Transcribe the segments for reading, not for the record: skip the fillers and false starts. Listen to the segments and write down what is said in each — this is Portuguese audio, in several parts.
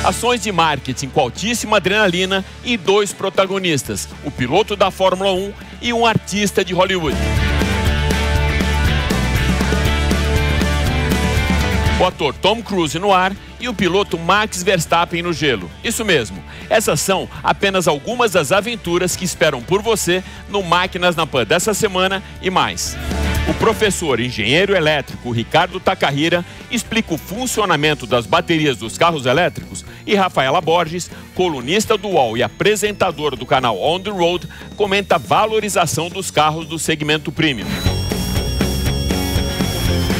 Ações de marketing com altíssima adrenalina e 2 protagonistas, o piloto da Fórmula 1 e um artista de Hollywood. O ator Tom Cruise no ar e o piloto Max Verstappen no gelo. Isso mesmo, essas são apenas algumas das aventuras que esperam por você no Máquinas na Pan dessa semana e mais. O professor engenheiro elétrico Ricardo Takahira explica o funcionamento das baterias dos carros elétricos e Rafaela Borges, colunista do UOL e apresentador do canal On The Road, comenta a valorização dos carros do segmento premium.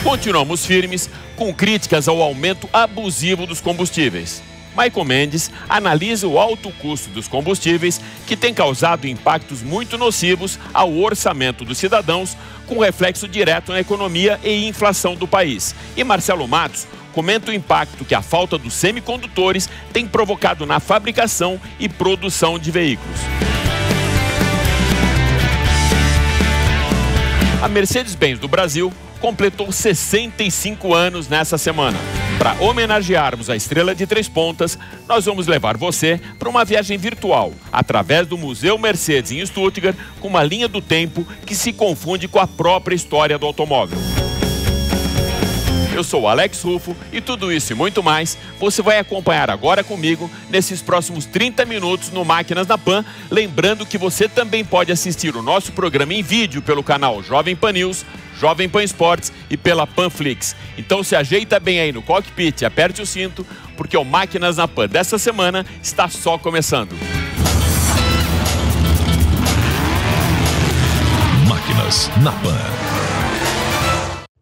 Continuamos firmes com críticas ao aumento abusivo dos combustíveis. Michael Mendes analisa o alto custo dos combustíveis que tem causado impactos muito nocivos ao orçamento dos cidadãos, com reflexo direto na economia e inflação do país. E Marcelo Matos comenta o impacto que a falta dos semicondutores tem provocado na fabricação e produção de veículos. A Mercedes-Benz do Brasil completou 65 anos nessa semana. Para homenagearmos a estrela de 3 pontas, nós vamos levar você para uma viagem virtual, através do Museu Mercedes em Stuttgart, com uma linha do tempo que se confunde com a própria história do automóvel. Eu sou o Alex Rufo e tudo isso e muito mais você vai acompanhar agora comigo nesses próximos 30 minutos no Máquinas na Pan, lembrando que você também pode assistir o nosso programa em vídeo pelo canal Jovem Pan News, Jovem Pan Esportes e pela Panflix. Então se ajeita bem aí no cockpit e aperte o cinto, porque o Máquinas na Pan dessa semana está só começando. Máquinas na Pan.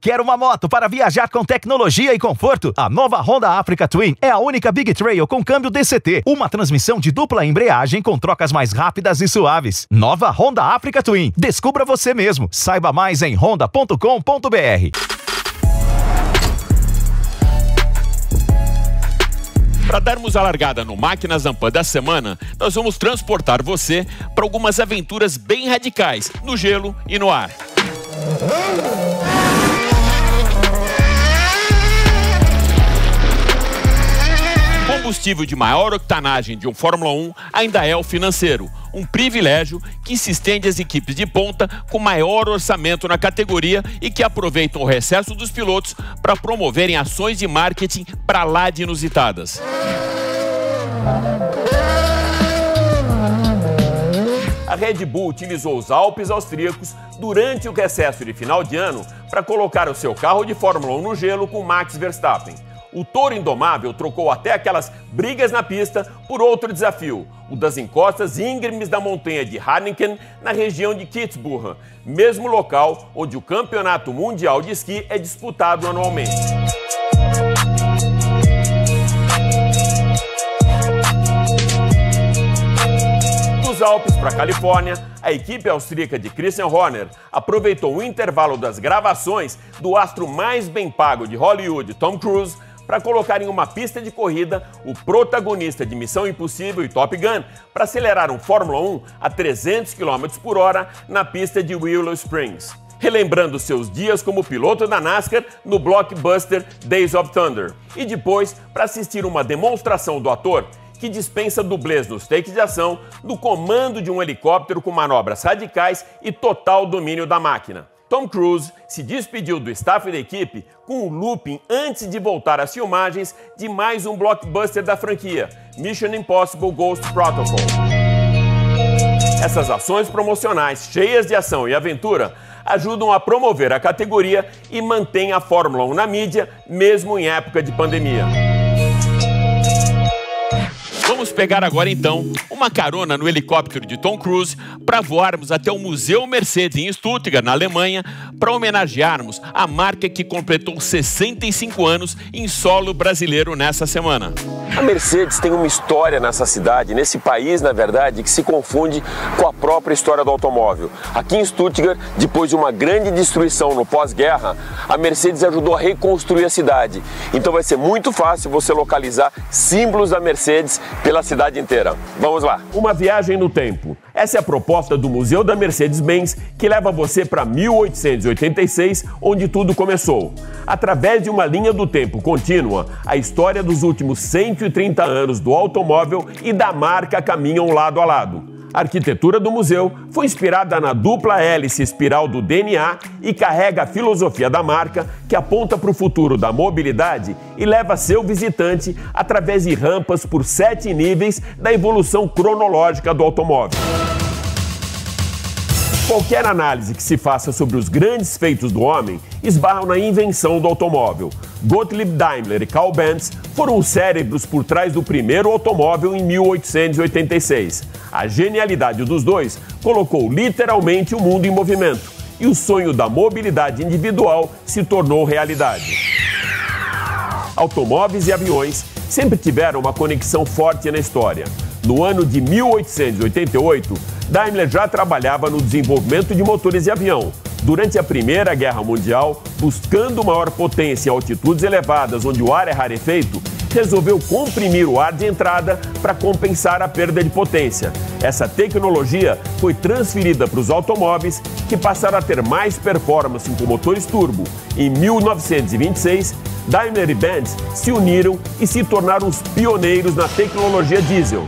Quer uma moto para viajar com tecnologia e conforto? A nova Honda Africa Twin é a única Big Trail com câmbio DCT, uma transmissão de dupla embreagem com trocas mais rápidas e suaves. Nova Honda Africa Twin. Descubra você mesmo. Saiba mais em honda.com.br. Para darmos a largada no Máquinas na Pan da semana, nós vamos transportar você para algumas aventuras bem radicais no gelo e no ar. O combustível de maior octanagem de um Fórmula 1 ainda é o financeiro, um privilégio que se estende às equipes de ponta com maior orçamento na categoria e que aproveitam o recesso dos pilotos para promoverem ações de marketing para lá de inusitadas. A Red Bull utilizou os Alpes austríacos durante o recesso de final de ano para colocar o seu carro de Fórmula 1 no gelo com Max Verstappen. O touro indomável trocou até aquelas brigas na pista por outro desafio, o das encostas íngremes da montanha de Harniken, na região de Kitzbühel, mesmo local onde o Campeonato Mundial de Esqui é disputado anualmente. Dos Alpes para a Califórnia, a equipe austríaca de Christian Horner aproveitou o intervalo das gravações do astro mais bem pago de Hollywood, Tom Cruise, para colocar em uma pista de corrida o protagonista de Missão Impossível e Top Gun para acelerar um Fórmula 1 a 300 km por hora na pista de Willow Springs, relembrando seus dias como piloto da NASCAR no blockbuster Days of Thunder, e depois para assistir uma demonstração do ator que dispensa dublês nos takes de ação do comando de um helicóptero com manobras radicais e total domínio da máquina. Tom Cruise se despediu do staff da equipe com um looping antes de voltar às filmagens de mais um blockbuster da franquia, Mission Impossible Ghost Protocol. Essas ações promocionais cheias de ação e aventura ajudam a promover a categoria e mantêm a Fórmula 1 na mídia, mesmo em época de pandemia. Vamos pegar agora então uma carona no helicóptero de Tom Cruise para voarmos até o Museu Mercedes em Stuttgart, na Alemanha, para homenagearmos a marca que completou 65 anos em solo brasileiro nessa semana. A Mercedes tem uma história nessa cidade, nesse país, na verdade, que se confunde com a própria história do automóvel. Aqui em Stuttgart, depois de uma grande destruição no pós-guerra, a Mercedes ajudou a reconstruir a cidade. Então vai ser muito fácil você localizar símbolos da Mercedes pela cidade inteira. Vamos lá. Uma viagem no tempo. Essa é a proposta do Museu da Mercedes-Benz, que leva você para 1886, onde tudo começou. Através de uma linha do tempo contínua, a história dos últimos 130 anos do automóvel e da marca caminham lado a lado. A arquitetura do museu foi inspirada na dupla hélice espiral do DNA e carrega a filosofia da marca, que aponta para o futuro da mobilidade e leva seu visitante através de rampas por 7 níveis da evolução cronológica do automóvel. Qualquer análise que se faça sobre os grandes feitos do homem esbarram na invenção do automóvel. Gottlieb Daimler e Carl Benz foram os cérebros por trás do primeiro automóvel em 1886. A genialidade dos dois colocou literalmente o mundo em movimento e o sonho da mobilidade individual se tornou realidade. Automóveis e aviões sempre tiveram uma conexão forte na história. No ano de 1888, Daimler já trabalhava no desenvolvimento de motores de avião. Durante a Primeira Guerra Mundial, buscando maior potência em altitudes elevadas onde o ar é rarefeito, resolveu comprimir o ar de entrada para compensar a perda de potência. Essa tecnologia foi transferida para os automóveis, que passaram a ter mais performance com motores turbo. Em 1926, Daimler e Benz se uniram e se tornaram os pioneiros na tecnologia diesel.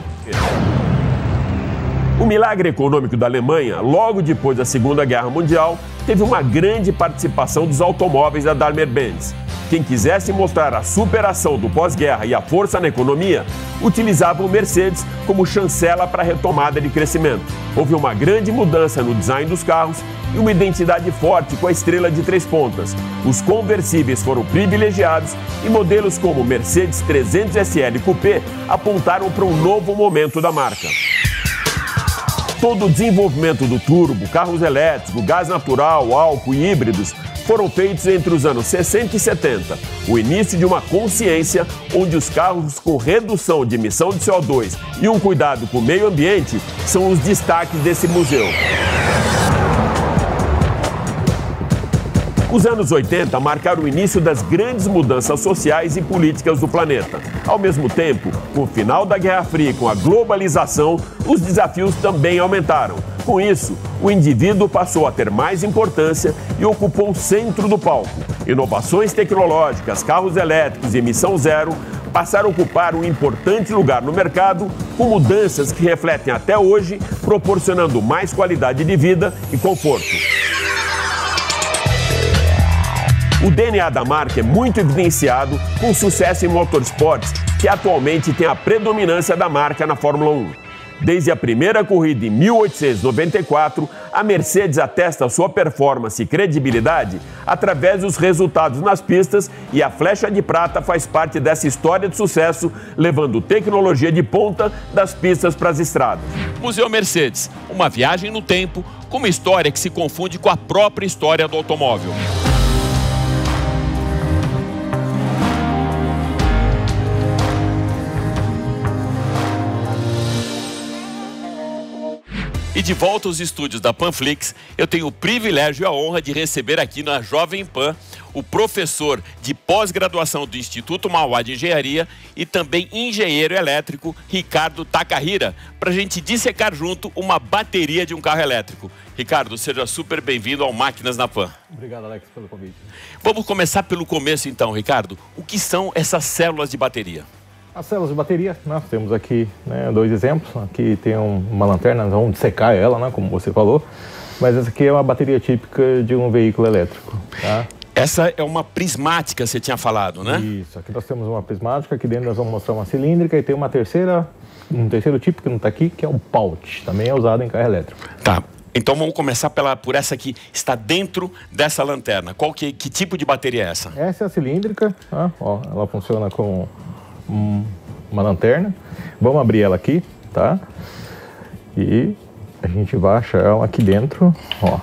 O milagre econômico da Alemanha, logo depois da Segunda Guerra Mundial, teve uma grande participação dos automóveis da Daimler-Benz. Quem quisesse mostrar a superação do pós-guerra e a força na economia, utilizava o Mercedes como chancela para a retomada de crescimento. Houve uma grande mudança no design dos carros e uma identidade forte com a estrela de 3 pontas. Os conversíveis foram privilegiados e modelos como o Mercedes 300 SL Coupé apontaram para um novo momento da marca. Todo o desenvolvimento do turbo, carros elétricos, gás natural, álcool e híbridos foram feitos entre os anos 60 e 70, o início de uma consciência onde os carros com redução de emissão de CO2 e um cuidado com o meio ambiente são os destaques desse museu. Os anos 80 marcaram o início das grandes mudanças sociais e políticas do planeta. Ao mesmo tempo, com o final da Guerra Fria e com a globalização, os desafios também aumentaram. Com isso, o indivíduo passou a ter mais importância e ocupou o centro do palco. Inovações tecnológicas, carros elétricos e emissão zero passaram a ocupar um importante lugar no mercado, com mudanças que refletem até hoje, proporcionando mais qualidade de vida e conforto. O DNA da marca é muito evidenciado com sucesso em motorsports, que atualmente tem a predominância da marca na Fórmula 1. Desde a primeira corrida em 1894, a Mercedes atesta sua performance e credibilidade através dos resultados nas pistas, e a Flecha de Prata faz parte dessa história de sucesso, levando tecnologia de ponta das pistas para as estradas. Museu Mercedes, uma viagem no tempo com uma história que se confunde com a própria história do automóvel. E de volta aos estúdios da Panflix, eu tenho o privilégio e a honra de receber aqui na Jovem Pan o professor de pós-graduação do Instituto Mauá de Engenharia e também engenheiro elétrico Ricardo Takahira, para a gente dissecar junto uma bateria de um carro elétrico. Ricardo, seja super bem-vindo ao Máquinas na Pan. Obrigado, Alex, pelo convite. Vamos começar pelo começo então, Ricardo. O que são essas células de bateria? As células de bateria, nós temos aqui, né, 2 exemplos. Aqui tem uma lanterna, nós vamos dissecar ela, né, como você falou. Mas essa aqui é uma bateria típica de um veículo elétrico. Tá? Essa é uma prismática, você tinha falado, né? Isso, aqui nós temos uma prismática, aqui dentro nós vamos mostrar uma cilíndrica e tem um terceiro tipo que não está aqui, que é o pouch, também é usado em carro elétrico. Tá, então vamos começar por essa que está dentro dessa lanterna. Que tipo de bateria é essa? Essa é a cilíndrica, tá? Ó, ela funciona com uma lanterna. Vamos abrir ela aqui, tá? E a gente vai achar ela aqui dentro, ó.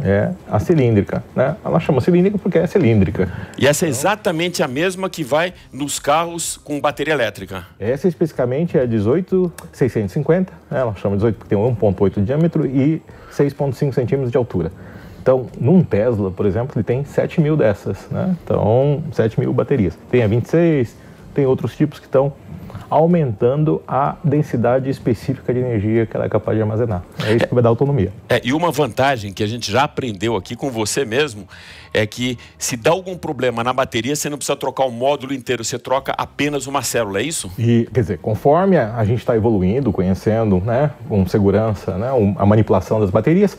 É a cilíndrica, né? Ela chama cilíndrica porque é cilíndrica. E essa é exatamente a mesma que vai nos carros com bateria elétrica? Essa especificamente é a 18650, né? Ela chama 18 porque tem 1,8 de diâmetro e 6,5 centímetros de altura. Então, num Tesla, por exemplo, ele tem 7.000 dessas, né? Então, 7.000 baterias. Tem a 26, tem outros tipos que estão aumentando a densidade específica de energia que ela é capaz de armazenar. É isso que vai dar autonomia. E uma vantagem que a gente já aprendeu aqui com você mesmo é que se dá algum problema na bateria, você não precisa trocar o módulo inteiro, você troca apenas uma célula, é isso? E, quer dizer, conforme a gente está evoluindo, conhecendo, né, com segurança, né, a manipulação das baterias,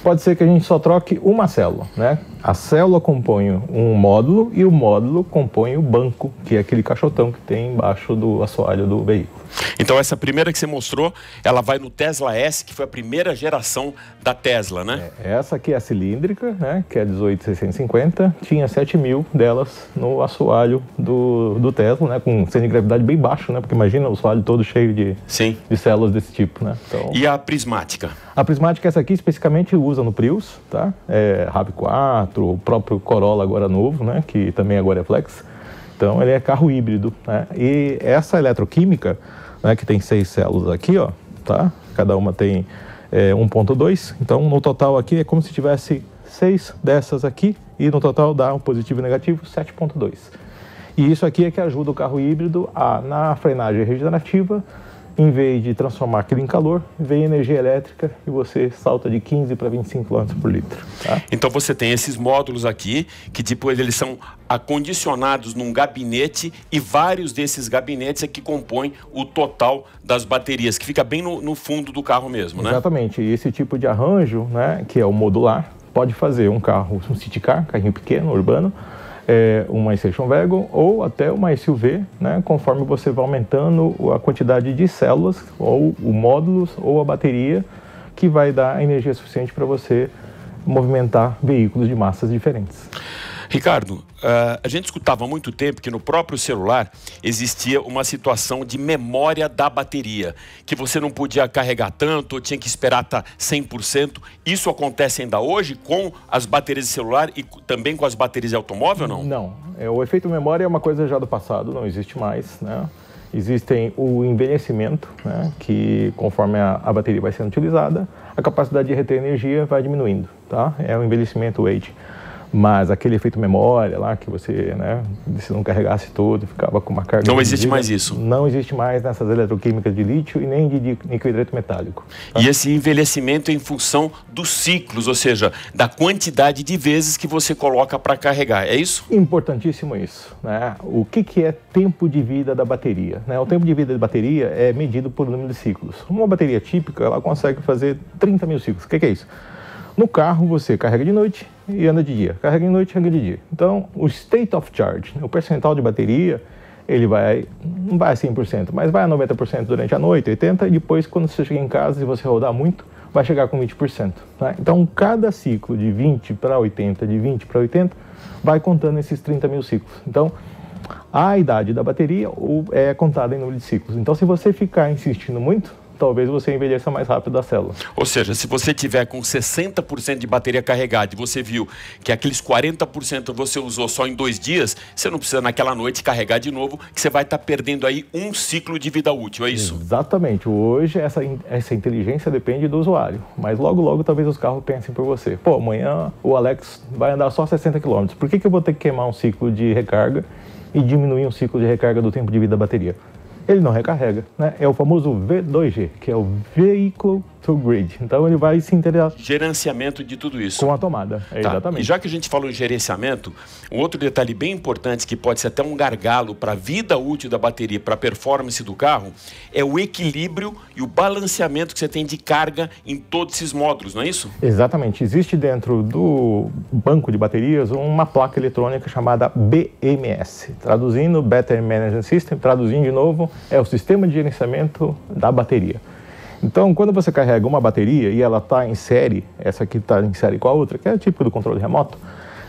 pode ser que a gente só troque uma célula, né? A célula compõe um módulo e o módulo compõe o banco, que é aquele caixotão que tem embaixo do assoalho do veículo. Então essa primeira que você mostrou, ela vai no Tesla S, que foi a primeira geração da Tesla, né? Essa aqui é a cilíndrica, né? Que é a 18650, tinha 7.000 delas no assoalho do Tesla, né? Com centro de gravidade bem baixo, né? Porque imagina o assoalho todo cheio de células desse tipo, né? Então, e a prismática? A prismática, essa aqui especificamente usa no Prius, tá? RAV4, o próprio Corolla agora novo, né? Que também agora é flex. Então ele é carro híbrido, né? E essa eletroquímica, né, que tem 6 células aqui, ó, tá? Cada uma tem 1.2, então no total aqui é como se tivesse 6 dessas aqui e no total dá um positivo e negativo 7.2. E isso aqui é que ajuda o carro híbrido na frenagem regenerativa, em vez de transformar aquilo em calor, vem energia elétrica e você salta de 15 para 25 km por litro. Tá? Então você tem esses módulos aqui, que depois eles são acondicionados num gabinete e vários desses gabinetes é que compõem o total das baterias, que fica bem no fundo do carro mesmo, né? Exatamente. E esse tipo de arranjo, né, que é o modular, pode fazer um carro, um city car, carrinho pequeno, urbano, uma station wagon ou até uma SUV, né, conforme você vai aumentando a quantidade de células ou o módulos ou a bateria que vai dar energia suficiente para você movimentar veículos de massas diferentes. Ricardo, a gente escutava há muito tempo que no próprio celular existia uma situação de memória da bateria, que você não podia carregar tanto, ou tinha que esperar estar 100%. Isso acontece ainda hoje com as baterias de celular e também com as baterias de automóvel, não? Não. O efeito memória é uma coisa já do passado, não existe mais, né? Existem o envelhecimento, né, que conforme a bateria vai sendo utilizada, a capacidade de reter energia vai diminuindo, tá? É o envelhecimento age. Mas aquele efeito memória lá, que você, né, se não carregasse todo, ficava com uma carga... Não existe mais isso? Não existe mais nessas eletroquímicas de lítio e nem de nicoidrato metálico. Tá? E esse envelhecimento é em função dos ciclos, ou seja, da quantidade de vezes que você coloca para carregar, é isso? Importantíssimo isso, né? O que é tempo de vida da bateria? Né? O tempo de vida da bateria é medido por número de ciclos. Uma bateria típica, ela consegue fazer 30 mil ciclos. O que é isso? No carro, você carrega de noite e anda de dia. Carrega de noite e anda de dia. Então, o state of charge, o percentual de bateria, ele não vai a 100%, mas vai a 90% durante a noite, 80%, e depois, quando você chega em casa e você rodar muito, vai chegar com 20%. Tá? Então, cada ciclo de 20 para 80, de 20 para 80, vai contando esses 30 mil ciclos. Então, a idade da bateria é contada em número de ciclos. Então, se você ficar insistindo muito, talvez você envelheça mais rápido a célula. Ou seja, se você tiver com 60% de bateria carregada e você viu que aqueles 40% você usou só em 2 dias, você não precisa naquela noite carregar de novo, que você vai estar perdendo aí um ciclo de vida útil, é isso? Exatamente. Hoje essa inteligência depende do usuário, mas logo talvez os carros pensem por você. Pô, amanhã o Alex vai andar só 60 km, por que eu vou ter que queimar um ciclo de recarga e diminuir um ciclo de recarga do tempo de vida da bateria? Ele não recarrega, né? É o famoso V2G, que é o Vehicle to Grid. Então ele vai se interessar... Gerenciamento de tudo isso. Com a tomada, exatamente. E já que a gente falou em gerenciamento, um outro detalhe bem importante, que pode ser até um gargalo para a vida útil da bateria, para a performance do carro, é o equilíbrio e o balanceamento que você tem de carga em todos esses módulos, não é isso? Exatamente. Existe dentro do banco de baterias uma placa eletrônica chamada BMS. Traduzindo, Battery Management System, traduzindo de novo, é o sistema de gerenciamento da bateria. Então, quando você carrega uma bateria e ela está em série, essa aqui está em série com a outra, que é o tipo do controle remoto,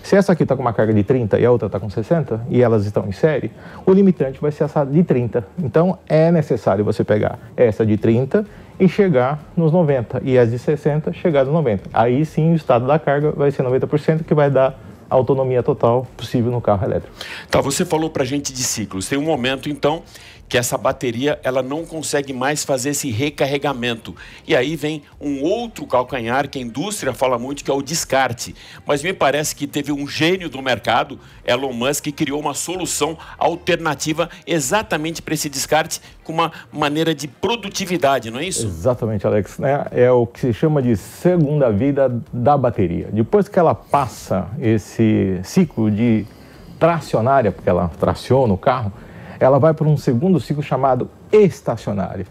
se essa aqui está com uma carga de 30 e a outra está com 60, e elas estão em série, o limitante vai ser essa de 30. Então, é necessário você pegar essa de 30 e chegar nos 90, e as de 60 chegar nos 90. Aí sim, o estado da carga vai ser 90%, que vai dar a autonomia total possível no carro elétrico. Tá, você falou para a gente de ciclos. Tem um momento, então, que essa bateria ela não consegue mais fazer esse recarregamento. E aí vem um outro calcanhar que a indústria fala muito, que é o descarte. Mas me parece que teve um gênio do mercado, Elon Musk, que criou uma solução alternativa exatamente para esse descarte, com uma maneira de produtividade, não é isso? Exatamente, Alex. É o que se chama de segunda vida da bateria. Depois que ela passa esse ciclo de tracionária, porque ela traciona o carro, ela vai para um segundo ciclo chamado estacionário.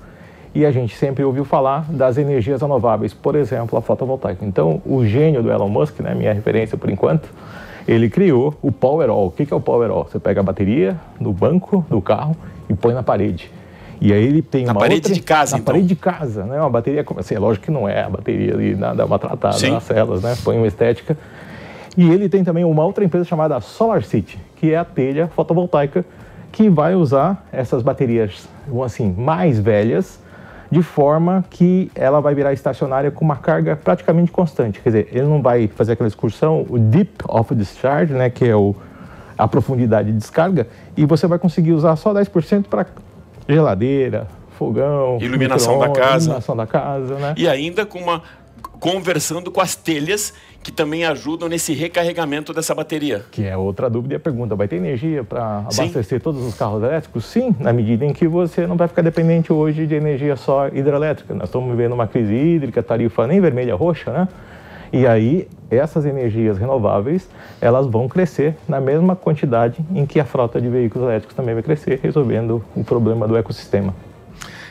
E a gente sempre ouviu falar das energias renováveis, por exemplo, a fotovoltaica. Então, o gênio do Elon Musk, né, minha referência por enquanto, ele criou o Powerwall. O que é o Powerwall? Você pega a bateria no banco do carro e põe na parede. E aí ele tem na parede de casa, na parede de casa, né? Uma bateria, assim, lógico que não é a bateria ali, nada, uma tratada nas células, né? Põe uma estética. E ele tem também uma outra empresa chamada SolarCity, que é a telha fotovoltaica, que vai usar essas baterias, assim, mais velhas, de forma que ela vai virar estacionária com uma carga praticamente constante. Quer dizer, ele não vai fazer aquela excursão, o Deep of Discharge, né, que é a profundidade de descarga, e você vai conseguir usar só 10% para geladeira, fogão, iluminação da casa, né? E ainda conversando com as telhas que também ajudam nesse recarregamento dessa bateria. Que é outra dúvida e a pergunta, vai ter energia para abastecer todos os carros elétricos? Sim, na medida em que você não vai ficar dependente hoje de energia só hidrelétrica. Nós estamos vivendo uma crise hídrica, tarifa nem vermelha, roxa, né? E aí, essas energias renováveis, elas vão crescer na mesma quantidade em que a frota de veículos elétricos também vai crescer, resolvendo o problema do ecossistema.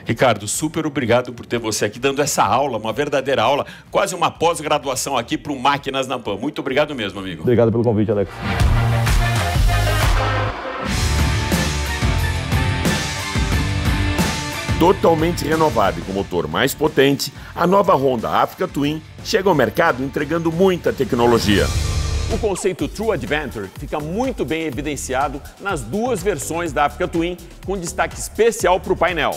Ricardo, super obrigado por ter você aqui dando essa aula, uma verdadeira aula, quase uma pós-graduação aqui para o Máquinas na Pan. Muito obrigado mesmo, amigo. Obrigado pelo convite, Alex. Totalmente renovada e com motor mais potente, a nova Honda Africa Twin chega ao mercado entregando muita tecnologia. O conceito True Adventure fica muito bem evidenciado nas duas versões da Africa Twin, com destaque especial para o painel.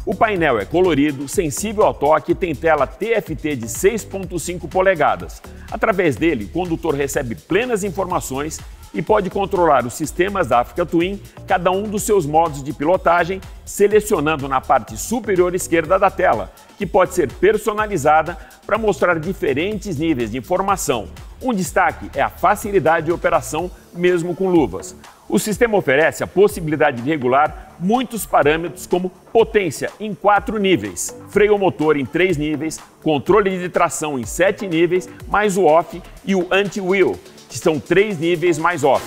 O painel é colorido, sensível ao toque e tem tela TFT de 6,5 polegadas. Através dele, o condutor recebe plenas informações e pode controlar os sistemas da Africa Twin, cada um dos seus modos de pilotagem, selecionando na parte superior esquerda da tela, que pode ser personalizada para mostrar diferentes níveis de informação. Um destaque é a facilidade de operação, mesmo com luvas. O sistema oferece a possibilidade de regular muitos parâmetros, como potência em 4 níveis, freio motor em 3 níveis, controle de tração em 7 níveis, mais o off e o anti-wheel, que são 3 níveis mais off.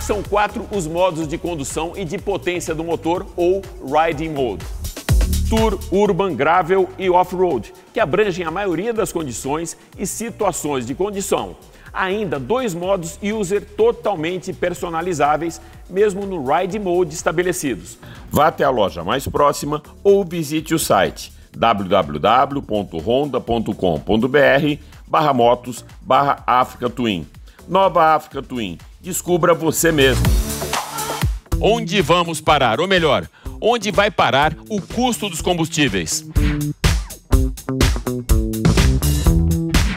São 4 os modos de condução e de potência do motor, ou Riding Mode. Tour, Urban, Gravel e Off-Road, que abrangem a maioria das condições e situações de condição. Ainda 2 modos User totalmente personalizáveis, mesmo no Ride Mode estabelecidos. Vá até a loja mais próxima ou visite o site www.honda.com.br/motos/Africa Twin. Nova Africa Twin. Descubra você mesmo. Onde vamos parar? Ou melhor, onde vai parar o custo dos combustíveis?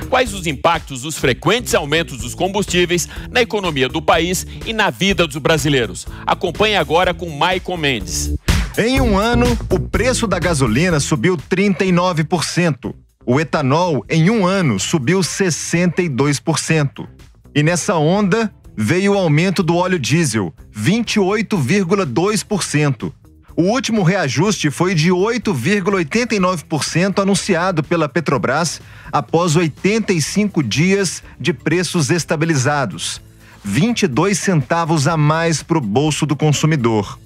Quais os impactos dos frequentes aumentos dos combustíveis na economia do país e na vida dos brasileiros? Acompanhe agora com Maicon Mendes. Em um ano, o preço da gasolina subiu 39%. O etanol, em um ano, subiu 62%. E nessa onda, veio o aumento do óleo diesel, 28,2%. O último reajuste foi de 8,89% anunciado pela Petrobras após 85 dias de preços estabilizados. 22 centavos a mais para o bolso do consumidor.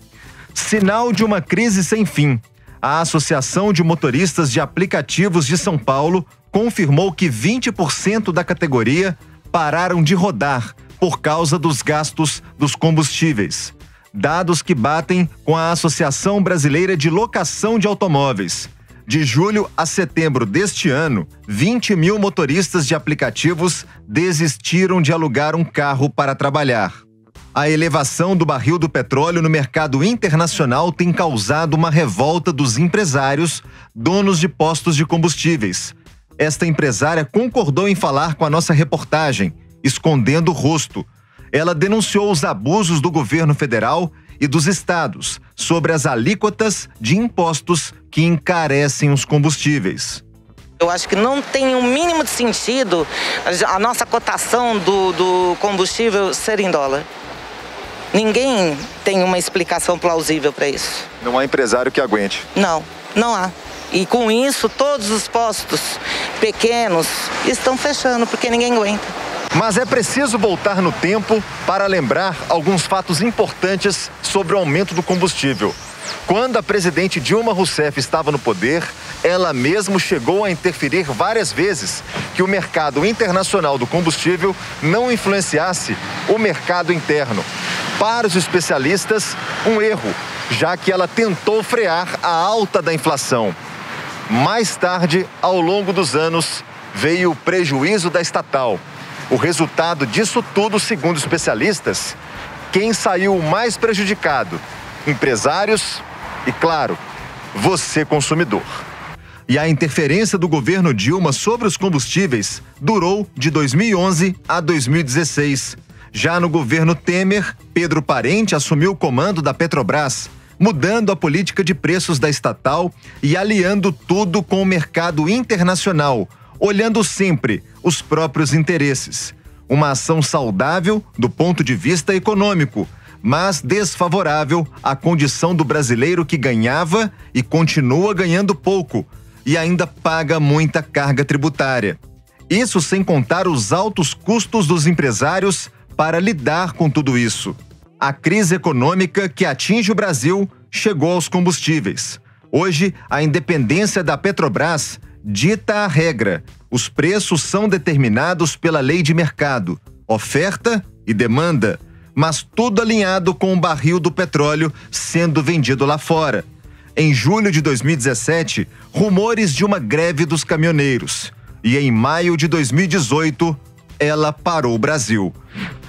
Sinal de uma crise sem fim. A Associação de Motoristas de Aplicativos de São Paulo confirmou que 20% da categoria pararam de rodar por causa dos gastos dos combustíveis. Dados que batem com a Associação Brasileira de Locação de Automóveis. De julho a setembro deste ano, 20 mil motoristas de aplicativos desistiram de alugar um carro para trabalhar. A elevação do barril do petróleo no mercado internacional tem causado uma revolta dos empresários, donos de postos de combustíveis. Esta empresária concordou em falar com a nossa reportagem escondendo o rosto. Ela denunciou os abusos do governo federal e dos estados sobre as alíquotas de impostos que encarecem os combustíveis. Eu acho que não tem um mínimo de sentido a nossa cotação do combustível ser em dólar. Ninguém tem uma explicação plausível para isso. Não há empresário que aguente? Não, não há. E com isso, todos os postos pequenos estão fechando, porque ninguém aguenta. Mas é preciso voltar no tempo para lembrar alguns fatos importantes sobre o aumento do combustível. Quando a presidente Dilma Rousseff estava no poder, ela mesma chegou a interferir várias vezes que o mercado internacional do combustível não influenciasse o mercado interno. Para os especialistas, um erro, já que ela tentou frear a alta da inflação. Mais tarde, ao longo dos anos, veio o prejuízo da estatal. O resultado disso tudo, segundo especialistas, quem saiu mais prejudicado? Empresários e, claro, você, consumidor. E a interferência do governo Dilma sobre os combustíveis durou de 2011 a 2016. Já no governo Temer, Pedro Parente assumiu o comando da Petrobras, mudando a política de preços da estatal e aliando tudo com o mercado internacional, olhando sempre os próprios interesses. Uma ação saudável do ponto de vista econômico, mas desfavorável à condição do brasileiro que ganhava e continua ganhando pouco e ainda paga muita carga tributária. Isso sem contar os altos custos dos empresários para lidar com tudo isso. A crise econômica que atinge o Brasil chegou aos combustíveis. Hoje, a independência da Petrobras dita a regra. Os preços são determinados pela lei de mercado, oferta e demanda, mas tudo alinhado com o barril do petróleo sendo vendido lá fora. Em julho de 2017, rumores de uma greve dos caminhoneiros. E em maio de 2018, ela parou o Brasil.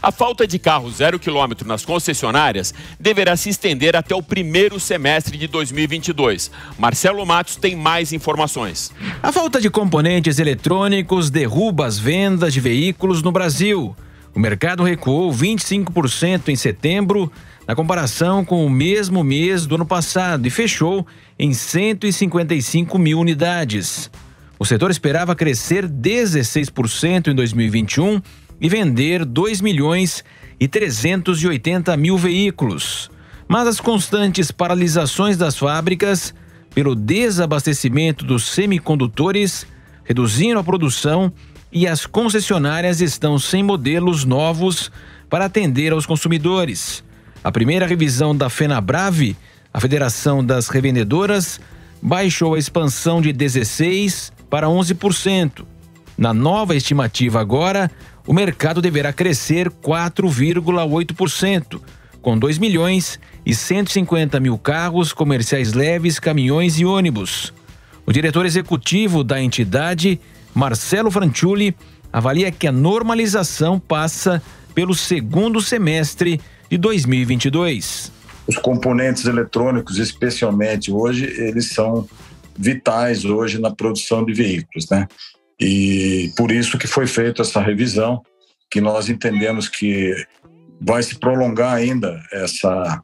A falta de carro 0 km nas concessionárias deverá se estender até o primeiro semestre de 2022. Marcelo Matos tem mais informações. A falta de componentes eletrônicos derruba as vendas de veículos no Brasil. O mercado recuou 25% em setembro, na comparação com o mesmo mês do ano passado, e fechou em 155 mil unidades. O setor esperava crescer 16% em 2021 e vender 2.380.000 veículos. Mas as constantes paralisações das fábricas pelo desabastecimento dos semicondutores reduziram a produção e as concessionárias estão sem modelos novos para atender aos consumidores. A primeira revisão da FenaBrave, a Federação das Revendedoras, baixou a expansão de 16% para 11%. Na nova estimativa agora, o mercado deverá crescer 4,8%, com 2.150.000 carros comerciais leves, caminhões e ônibus. O diretor executivo da entidade, Marcelo Franciulli, avalia que a normalização passa pelo segundo semestre de 2022. Os componentes eletrônicos, especialmente hoje, eles são vitais hoje na produção de veículos, né? E por isso que foi feita essa revisão, que nós entendemos que vai se prolongar ainda essa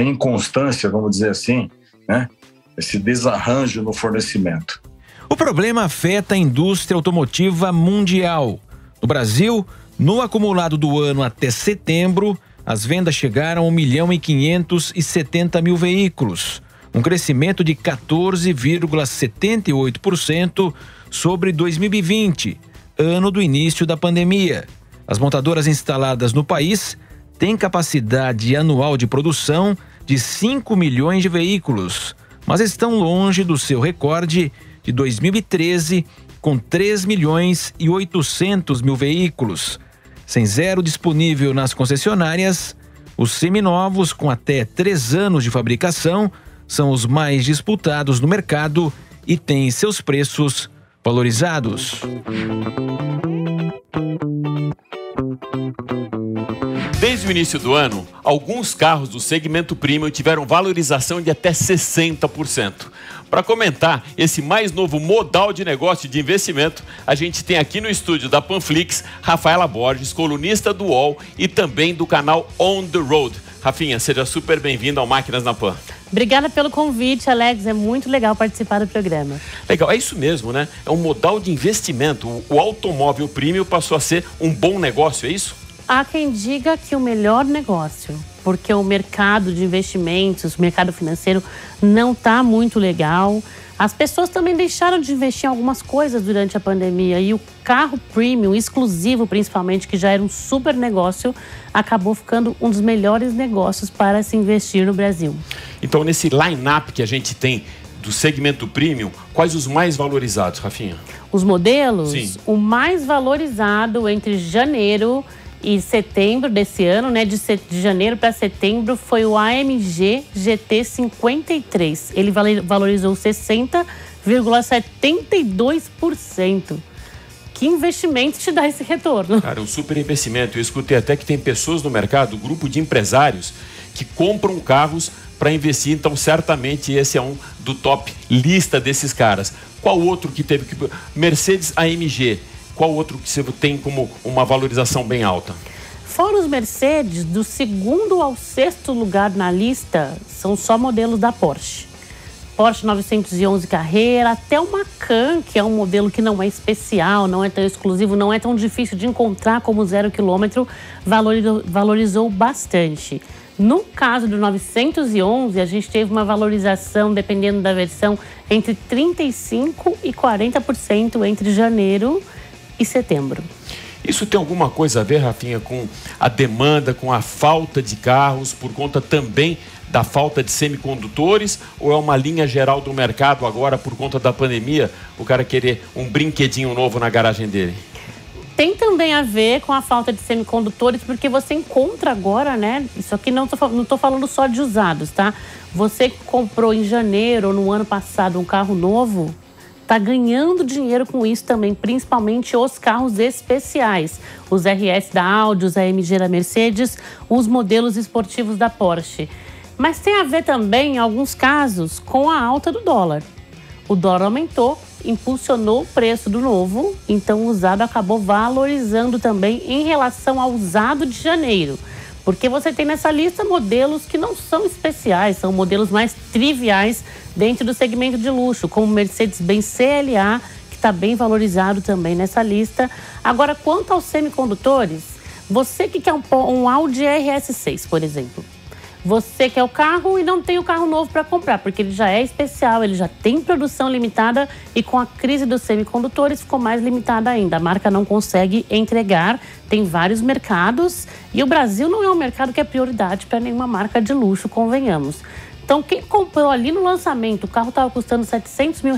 inconstância, vamos dizer assim, né? Esse desarranjo no fornecimento. O problema afeta a indústria automotiva mundial. No Brasil, no acumulado do ano até setembro, as vendas chegaram a 1.570.000 veículos, um crescimento de 14,78% sobre 2020, ano do início da pandemia. As montadoras instaladas no país têm capacidade anual de produção de 5 milhões de veículos, mas estão longe do seu recorde de 2013, com 3.800.000 veículos. Sem zero disponível nas concessionárias, os seminovos com até 3 anos de fabricação são os mais disputados no mercado e têm seus preços valorizados. Desde o início do ano, alguns carros do segmento premium tiveram valorização de até 60%. Para comentar esse mais novo modal de negócio de investimento, a gente tem aqui no estúdio da Panflix, Rafaela Borges, colunista do UOL e também do canal On The Road. Rafinha, seja super bem-vindo ao Máquinas na Pan. Obrigada pelo convite, Alex. É muito legal participar do programa. Legal, é isso mesmo, né? É um modal de investimento. O automóvel premium passou a ser um bom negócio, é isso? Há quem diga que o melhor negócio, porque o mercado de investimentos, o mercado financeiro não está muito legal. As pessoas também deixaram de investir em algumas coisas durante a pandemia e o carro premium, exclusivo principalmente, que já era um super negócio, acabou ficando um dos melhores negócios para se investir no Brasil. Então, nesse line-up que a gente tem do segmento premium, quais os mais valorizados, Rafinha? Os modelos? Sim. O mais valorizado entre janeiro e setembro desse ano, né, de janeiro para setembro, foi o AMG GT 53. Ele valorizou 60,72%. Que investimento te dá esse retorno? Cara, um super investimento. Eu escutei até que tem pessoas no mercado, grupo de empresários, que compram carros para investir. Então, certamente, esse é um do top lista desses caras. Qual outro que teve? Mercedes AMG. Qual outro que você tem como uma valorização bem alta? Fora os Mercedes, do segundo ao sexto lugar na lista, são só modelos da Porsche. Porsche 911 Carrera, até o Macan, que é um modelo que não é especial, não é tão exclusivo, não é tão difícil de encontrar como 0 km, valorizou bastante. No caso do 911, a gente teve uma valorização, dependendo da versão, entre 35% e 40% entre janeiro e setembro. Isso tem alguma coisa a ver, Rafinha, com a demanda, com a falta de carros, por conta também da falta de semicondutores? Ou é uma linha geral do mercado agora, por conta da pandemia, o cara querer um brinquedinho novo na garagem dele? Tem também a ver com a falta de semicondutores, porque você encontra agora, né? Isso aqui não tô falando só de usados, tá? Você que comprou em janeiro ou no ano passado um carro novo, está ganhando dinheiro com isso também, principalmente os carros especiais. Os RS da Audi, os AMG da Mercedes, os modelos esportivos da Porsche. Mas tem a ver também, em alguns casos, com a alta do dólar. O dólar aumentou, impulsionou o preço do novo, então o usado acabou valorizando também em relação ao usado de janeiro. Porque você tem nessa lista modelos que não são especiais, são modelos mais triviais dentro do segmento de luxo, como o Mercedes-Benz CLA, que está bem valorizado também nessa lista. Agora, quanto aos semicondutores, você que quer um Audi RS6, por exemplo, você quer o carro e não tem o carro novo para comprar, porque ele já é especial, ele já tem produção limitada e com a crise dos semicondutores ficou mais limitada ainda. A marca não consegue entregar, tem vários mercados e o Brasil não é um mercado que é prioridade para nenhuma marca de luxo, convenhamos. Então, quem comprou ali no lançamento, o carro estava custando R$700 mil,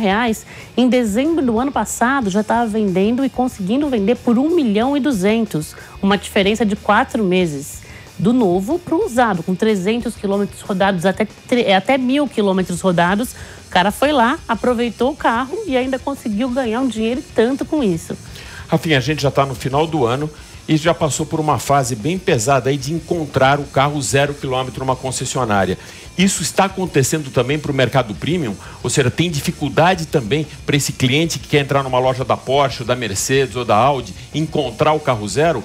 em dezembro do ano passado já estava vendendo e conseguindo vender por R$1.200.000, uma diferença de 4 meses. Do novo para o usado, com 300 quilômetros rodados, até 1.000 quilômetros rodados. O cara foi lá, aproveitou o carro e ainda conseguiu ganhar um dinheiro tanto com isso. Rafinha, a gente já está no final do ano e já passou por uma fase bem pesada aí de encontrar o carro 0 km numa concessionária. Isso está acontecendo também para o mercado premium? Ou seja, tem dificuldade também para esse cliente que quer entrar numa loja da Porsche, ou da Mercedes ou da Audi, encontrar o carro zero?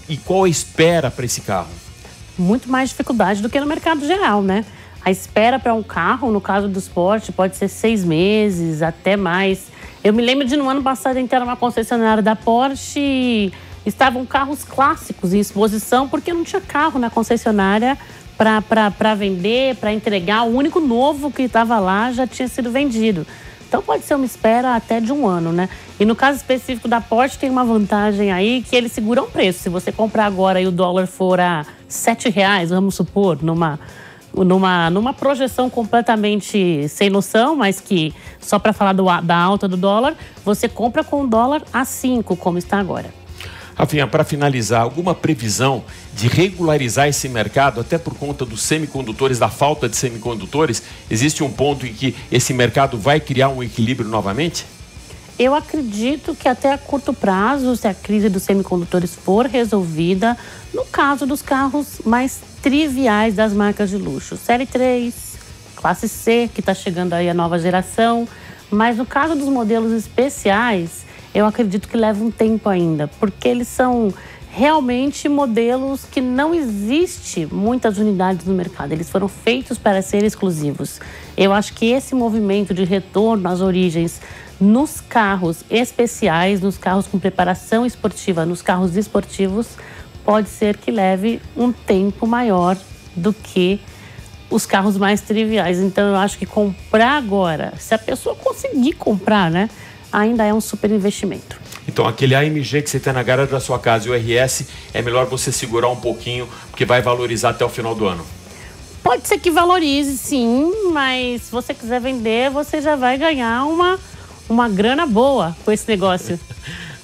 E qual a espera para esse carro? Muito mais dificuldade do que no mercado geral, né? A espera para um carro, no caso do Sport, pode ser 6 meses, até mais. Eu me lembro de no ano passado entrar numa concessionária da Porsche e estavam carros clássicos em exposição porque não tinha carro na concessionária para vender, para entregar. O único novo que estava lá já tinha sido vendido. Então pode ser uma espera até de 1 ano, né? E no caso específico da Porsche tem uma vantagem aí que eles seguram o preço. Se você comprar agora e o dólar for a R$7, vamos supor, numa projeção completamente sem noção, mas que só para falar da alta do dólar, você compra com o dólar a 5, como está agora. Rafinha, para finalizar, alguma previsão de regularizar esse mercado, até por conta dos semicondutores, da falta de semicondutores? Existe um ponto em que esse mercado vai criar um equilíbrio novamente? Eu acredito que até a curto prazo, se a crise dos semicondutores for resolvida, no caso dos carros mais triviais das marcas de luxo, Série 3, Classe C, que está chegando aí a nova geração, mas no caso dos modelos especiais, eu acredito que leva um tempo ainda, porque eles são realmente modelos que não existe muitas unidades no mercado. Eles foram feitos para serem exclusivos. Eu acho que esse movimento de retorno às origens nos carros especiais, nos carros com preparação esportiva, nos carros esportivos, pode ser que leve um tempo maior do que os carros mais triviais. Então, eu acho que comprar agora, se a pessoa conseguir comprar, né, ainda é um super investimento. Então, aquele AMG que você tem na garagem da sua casa e o RS, é melhor você segurar um pouquinho, porque vai valorizar até o final do ano. Pode ser que valorize, sim, mas se você quiser vender, você já vai ganhar uma grana boa com esse negócio.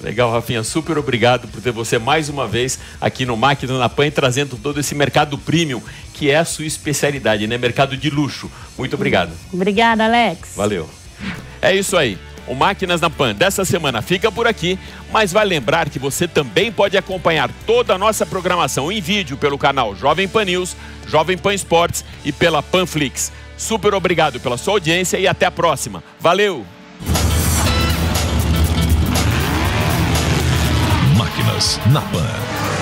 Legal, Rafinha, super obrigado por ter você mais uma vez aqui no Máquina na Pan, trazendo todo esse mercado premium, que é a sua especialidade, né? Mercado de luxo. Muito obrigado. Obrigada, Alex. Valeu. É isso aí. O Máquinas na Pan dessa semana fica por aqui, mas vai lembrar que você também pode acompanhar toda a nossa programação em vídeo pelo canal Jovem Pan News, Jovem Pan Esportes e pela Panflix. Super obrigado pela sua audiência e até a próxima. Valeu! Máquinas na Pan.